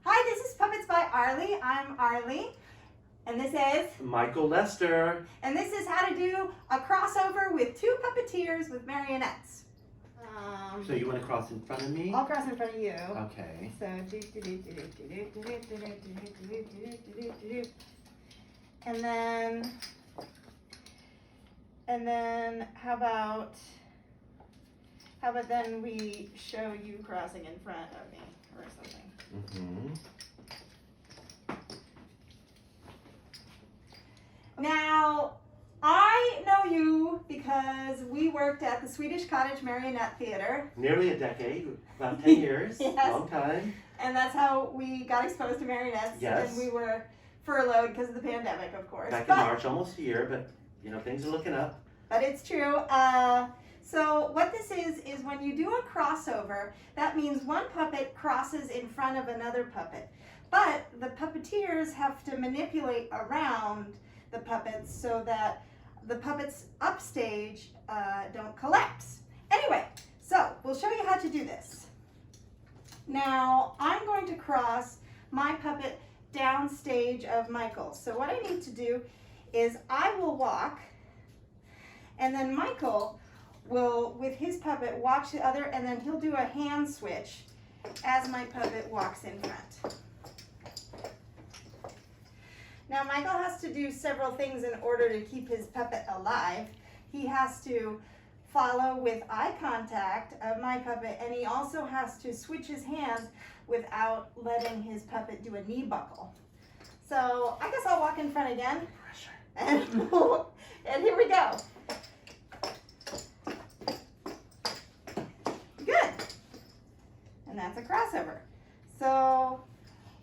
Hi, this is Puppets by Arlee. I'm Arlee. And this is Michael Lester. And this is how to do a crossover with two puppeteers with marionettes. So you want to cross in front of me? I'll cross in front of you. Okay. So and then how about then we show you crossing in front of me or something. Now, I know you because we worked at the Swedish Cottage Marionette Theater. Nearly a decade, about 10 years, Yes. Long time. And that's how we got exposed to marionettes. Yes. And we were furloughed because of the pandemic, of course. Back in March, almost a year, but you know, things are looking up. But it's true. So what this is when you do a crossover, that means one puppet crosses in front of another puppet. But the puppeteers have to manipulate around the puppets so that the puppets upstage don't collapse. Anyway, so we'll show you how to do this. Now, I'm going to cross my puppet downstage of Michael. So what I need to do is I will walk, and then Michael will, with his puppet, watch the other, and then he'll do a hand switch as my puppet walks in front. Now, Michael has to do several things in order to keep his puppet alive. He has to follow with eye contact of my puppet, and he also has to switch his hands without letting his puppet do a knee buckle. So I guess I'll walk in front again. And here we go. Good. And that's a crossover. So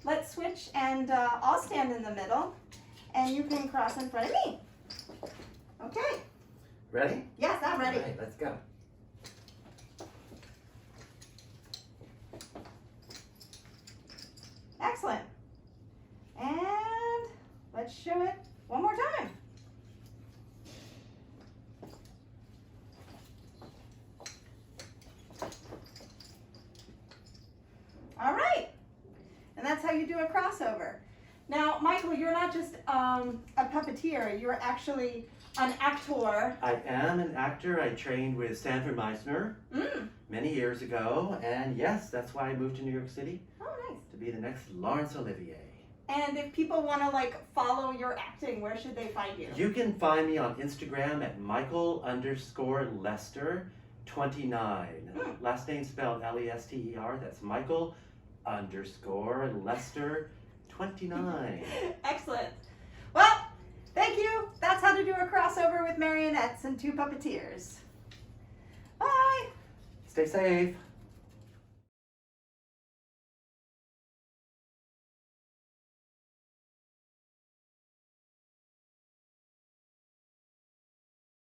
let's switch, and I'll stand in the middle, and you can cross in front of me. Okay. Ready? Yes, I'm ready. All right, let's go. Excellent. And let's show it one more time. All right. And that's how you do a crossover. Now, Michael, you're not just a puppeteer, you're actually an actor. I am an actor. I trained with Sanford Meisner many years ago, and yes, that's why I moved to New York City. Oh, nice. To be the next Laurence Olivier. And if people want to follow your acting, where should they find you? You can find me on Instagram at Michael_Lester29. Last name spelled Lester. That's Michael_Lester29. Excellent. Well, thank you. That's how to do a crossover with marionettes and two puppeteers. Bye. Stay safe.